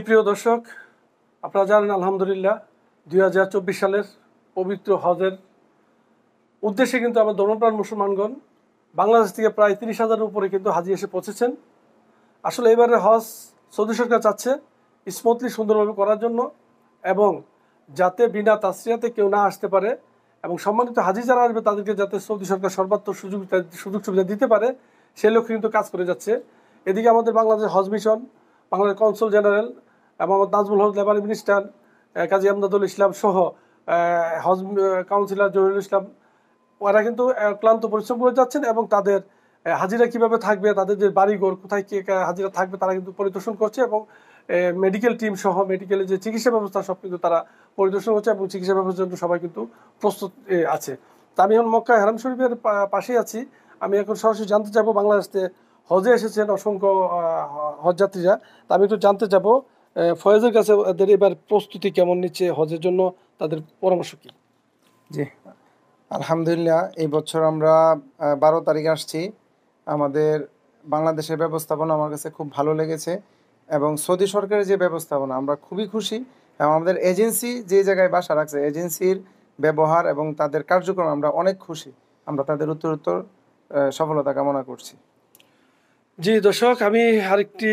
প্রিয় দর্শক, আপনারা জানেন আলহামদুলিল্লাহ 2024 সালের পবিত্র হজের উদ্দেশ্যে কিন্তু আমার ধর্মপ্রাণ মুসলমানগণ বাংলাদেশ থেকে প্রায় 30,000-এর উপরে কিন্তু হাজি এসে পৌঁছেছেন। আসলে এবারে হজ সৌদি সরকার চাচ্ছে স্মুথলি সুন্দরভাবে করার জন্য, এবং যাতে বিনা তাসরিয়াতে কেউ না আসতে পারে, এবং সম্মানিত হাজি যারা আসবে তাদেরকে যাতে সৌদি সরকার সর্বাত্মক সুযোগ সুবিধা দিতে পারে, সে লক্ষ্যে কিন্তু কাজ করে যাচ্ছে। এদিকে আমাদের বাংলাদেশ হজ মিশন, বাংলাদেশ কনসুল জেনারেল এবং নাজমুল হক লেবানি মিনিস্টার, কাজী আমদাদুল ইসলাম সহ হজ কাউন্সিলর জহিরুল ইসলাম, ওরা কিন্তু ক্লান্ত পরিশ্রম করে যাচ্ছেন, এবং তাদের হাজিরা কিভাবে থাকবে, তাদের যে বাড়িঘর কোথায় কে হাজিরা থাকবে তারা কিন্তু পরিদর্শন করছে, এবং মেডিকেল টিম সহ মেডিকেলের যে চিকিৎসা ব্যবস্থা সব কিন্তু তারা পরিদর্শন করছে, এবং চিকিৎসা ব্যবস্থার জন্য সবাই কিন্তু প্রস্তুত আছে। তা আমি এখন মক্কা হারাম শরীফের পাশেই আছি। আমি এখন সরাসরি জানতে চাবো, বাংলাদেশে হজে এসেছেন অসংখ্য হজযাত্রীরা, তা আমি একটু জানতে চাবো ফয়েজের কাছে ওদের এবার প্রস্তুতি কেমন নিচ্ছে, হজের জন্য তাদের পরামর্শ কি? জি, আলহামদুলিল্লাহ এই বছর আমরা 12 তারিখে আসছি। আমাদের বাংলাদেশের ব্যবস্থাপনা আমার কাছে খুব ভালো লেগেছে, এবং সৌদি সরকারের যে ব্যবস্থাপনা আমরা খুবই খুশি, এবং আমাদের এজেন্সি যে জায়গায় বাসা রাখছে এজেন্সির ব্যবহার এবং তাদের কার্যক্রম আমরা অনেক খুশি। আমরা তাদের উত্তরোত্তর সফলতা কামনা করছি। জি দর্শক, আমি আরেকটি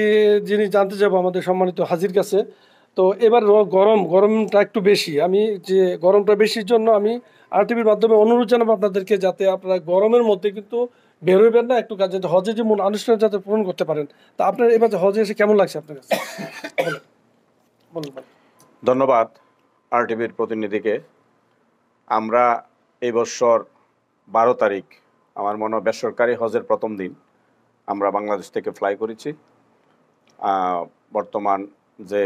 জিনিস জানতে চাবো আমাদের সম্মানিত হাজির কাছে। তো এবার গরমটা একটু বেশি, আমি যে গরমটা বেশির জন্য আমি আরটিভির মাধ্যমে অনুরোধ জানাবো আপনাদেরকে, যাতে আপনারা গরমের মধ্যে কিন্তু বের হইবেন না, একটু যাতে হজের যে মূল আনুষ্ঠানিক যাতে পূরণ করতে পারেন। তা আপনার এবার হজে এসে কেমন লাগছে আপনার কাছে? বলুন। ধন্যবাদ আরটিভির প্রতিনিধিকে। আমরা এই বছর 12 তারিখ আমার মনে হয় বেসরকারি হজের প্রথম দিন আমরা বাংলাদেশ থেকে ফ্লাই করেছি। বর্তমান যে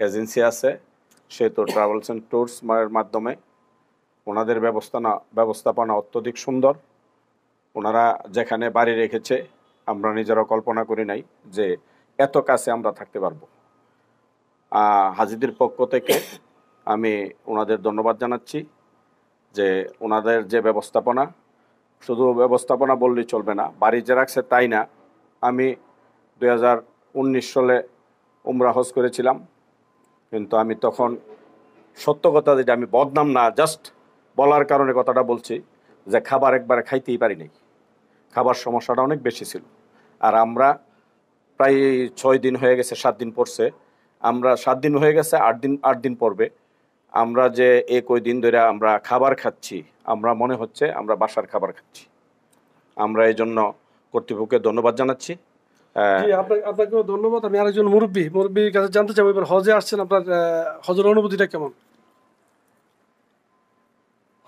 এজেন্সি আছে সে তো ট্রাভেলস অ্যান্ড ট্যুরস এর মাধ্যমে ওনাদের ব্যবস্থাপনা অত্যধিক সুন্দর। ওনারা যেখানে বাড়ি রেখেছে আমরা নিজেরা কল্পনা করি নাই যে এত কাছে আমরা থাকতে পারবো। হাজিদের পক্ষ থেকে আমি ওনাদের ধন্যবাদ জানাচ্ছি যে ওনাদের যে ব্যবস্থাপনা, শুধু ব্যবস্থাপনা বললেই চলবে না, বাড়ি যে রাখছে তাই না। আমি 2019 সালে উমরা হজ করেছিলাম, কিন্তু আমি তখন সত্য কথা যেটা আমি বদনাম না, জাস্ট বলার কারণে কথাটা বলছি যে খাবার একবারে খাইতেই পারি নাই। খাবার সমস্যাটা অনেক বেশি ছিল। আর আমরা প্রায় 6 দিন হয়ে গেছে, 7 দিন পড়ছে, আমরা 7 দিন হয়ে গেছে, 8 দিন পড়বে। আমরা যে কয়দিন ধরে আমরা খাবার খাচ্ছি, আমরা মনে হচ্ছে আমরা বাসার খাবার খাচ্ছি। আমরা এই জন্য কর্তৃপক্ষকে ধন্যবাদ জানাচ্ছি। আপনাকেও ধন্যবাদ। আমি আরেকজন মুরব্বীর কাছে জানতে চাবো, এবার হজে আসছেন, আপনার হজের অনুভূতিটা কেমন?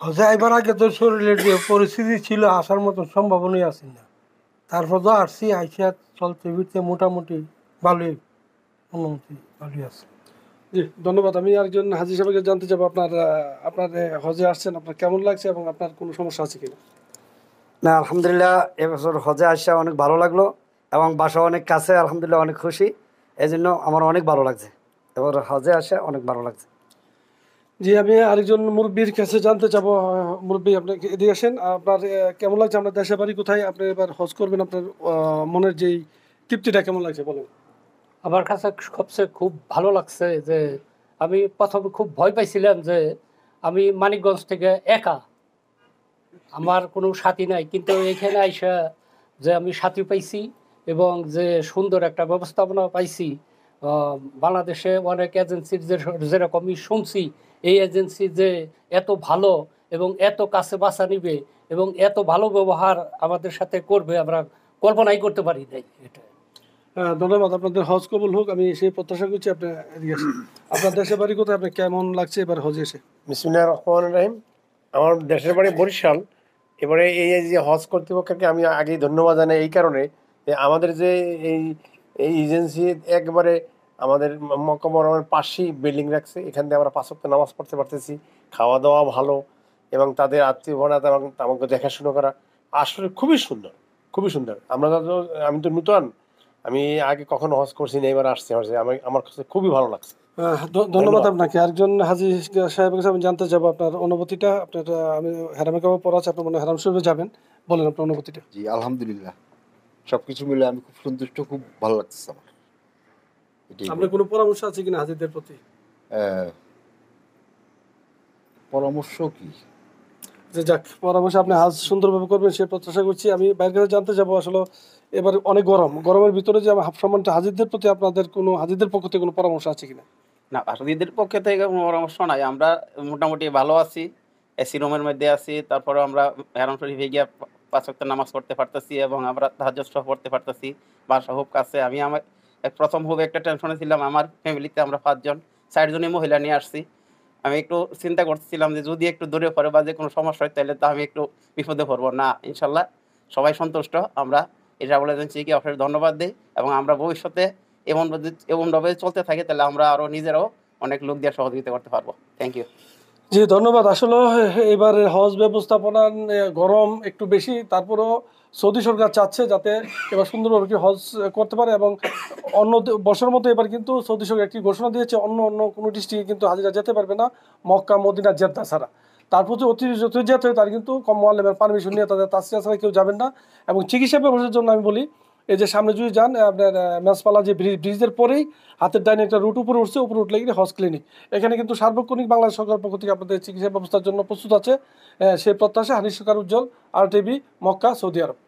হজে এবার আগে তো শরীরের যে পরিস্থিতি ছিল আসার মতো সম্ভাবনাই আছে না, তারপর তো আসছি, আইসা চলতে ফিরতে মোটামুটি ভালোই, অনুমতি ভালোই আছে। জি ধন্যবাদ। আমি আরেকজন হাজি সাহেবকে জানতে চাবো, আপনার হজে আসছেন, আপনার কেমন লাগছে এবং আপনার কোনো সমস্যা আছে কিনা? না, আলহামদুলিল্লাহ এবছর হজে আসা অনেক ভালো লাগলো, এবং বাসা অনেক কাছে, আলহামদুলিল্লাহ অনেক খুশি, এই জন্য আমার অনেক ভালো লাগছে, এবার হজে আসা অনেক ভালো লাগছে। জি, আমি আরেকজন মুরব্বীর কাছে জানতে চাবো। মুরব্বী, আপনাকে এদিকে আসেন, আপনার কেমন লাগছে? আপনার দেশের বাড়ি কোথায়? আপনি এবার হজ করবেন, আপনার মনের যেই তৃপ্তিটা কেমন লাগছে বলেন। আমার কাছে সবচেয়ে খুব ভালো লাগছে যে আমি প্রথমে খুব ভয় পাইছিলাম যে আমি মানিকগঞ্জ থেকে একা, আমার কোনো সাথী নাই, কিন্তু এখানে আইসা যে আমি সাথী পাইছি এবং যে সুন্দর একটা ব্যবস্থাপনা পাইছি। বাংলাদেশে অনেক এজেন্সির যেরকমই শুনছি, এই এজেন্সি যে এত ভালো এবং এত কাছে বাসা নিবে এবং এত ভালো ব্যবহার আমাদের সাথে করবে আমরা কল্পনাই করতে পারি নাই। এটা ধন্যবাদ। আপনাদের হজ কবুল হোক, আমি সেই প্রত্যাশা করছি। আপনি এদিকে আসেন, আপনার দেশের বাড়ি কোথায়? আপনার কেমন লাগছে এবার হজে এসে? বিসমিল্লাহির রহমানির রহিম। আমার দেশের বাড়ি বরিশাল। এবারে এই যে হজ কর্তৃপক্ষকে আমি আগেই ধন্যবাদ জানাই এই কারণে যে আমাদের যে এই এজেন্সি একবারে আমাদের মক্কা মুকাররমের পাশেই বিল্ডিং রাখছে, এখান থেকে আমরা 5 ওয়াক্ত নামাজ পড়তে পারতেছি, খাওয়া দাওয়া ভালো, এবং তাদের আত্মীয়তা এবং আমাকে দেখাশুনো করা আসলে খুবই সুন্দর, খুবই সুন্দর। আমি তো নূতন, আমি আগে কখনো হজ করছি না, এবার আসছি হজে, আমার কাছে খুবই ভালো লাগছে। ধন্যবাদ আপনাকে। আরেকজন হাজি সাহেবের কাছে আমি জানতে চাবো আপনার অনুভূতিটা। আপনার আমি হেরামে কাবা পড়া আছে, আপনার মনে হেরাম শরীফে যাবেন, বলেন আপনার অনুভূতিটা। জি আলহামদুলিল্লাহ, সবকিছু মিলে আমি খুব সন্তুষ্ট, খুব ভালো লাগছে আমার। এটাই আপনার কোনো পরামর্শ আছে কিনা হাজিদের প্রতি? আহ, পরামর্শ কি? যে যাক, পরামর্শ আপনি হাজ সুন্দরভাবে করবেন সে প্রত্যাশা করছি। আমি বাইরে কাছে জানতে যাবো আসলে এবার অনেক গরমের ভিতরে যে আমার সম্মানিত হাজিদের প্রতি আপনাদের কোনো হাজিদের পক্ষ থেকে কোনো পরামর্শ আছে কিনা? না, আসলে পক্ষে থেকে কোনো পরামর্শ নাই। আমরা মোটামুটি ভালো আছি, এসি রুমের মধ্যে আছি। তারপরে আমরা হারাম শরীফে গিয়ে 5 ওয়াক্ত নামাজ পড়তে পারতেছি এবং আমরা তাহাজ্জুদ সহ পড়তে পারতেছি। বাসা খুব কাছে। আমি আমার প্রথম খুব একটা টেনশনে ছিলাম। আমার ফ্যামিলিতে আমরা 5 জন, 4 জনই মহিলা নিয়ে আসছি। আমি একটু চিন্তা করতেছিলাম যে যদি একটু দূরে পড়ে বা যে কোনো সমস্যা হয় তাহলে তো আমি একটু বিপদে পড়বো না। ইনশাল্লাহ সবাই সন্তুষ্ট। আমরা এই ট্রাভেল এজেন্সিকে অশেষ ধন্যবাদ দিই এবং আমরা ভবিষ্যতে এমনভাবে চলতে থাকি তাহলে আমরা আরও নিজেরাও অনেক লোক দিয়ে সহযোগিতা করতে পারবো। Thank you. জি ধন্যবাদ। আসলে এবার হজ ব্যবস্থাপনা গরম একটু বেশি, তারপরেও সৌদি সরকার চাচ্ছে যাতে এবার সুন্দরভাবে কি হজ করতে পারে এবং অন্য বছরের মতো এবার কিন্তু সৌদি সরকার একটি ঘোষণা দিয়েছে অন্য কোনো ডিস্ট্রিক্টে কিন্তু হাজিরা যেতে পারবে না মক্কা মদিনা জেদ্দা ছাড়া। তার প্রতি অতিরিক্ত যেতে হয় তার কিন্তু কম মোয়াল্লেমের পারমিশন নিয়ে তাদের তাসরিয়া ছাড়া কেউ যাবেন না। এবং চিকিৎসা ব্যবস্থার জন্য আমি বলি এই যে সামনে যদি যান আপনার মেসপালা যে ব্রিজের পরেই হাতের ডাইনে একটা রুট উপরে উঠছে, উপরে উঠলে কিন্তু হজ ক্লিনিক। এখানে কিন্তু সার্বক্ষণিক বাংলাদেশ সরকার পক্ষ থেকে আপনাদের চিকিৎসা ব্যবস্থার জন্য প্রস্তুত আছে। সেই প্রত্যাশা হানিফ সরকার উজ্জ্বল, RTV, মক্কা, সৌদি আরব।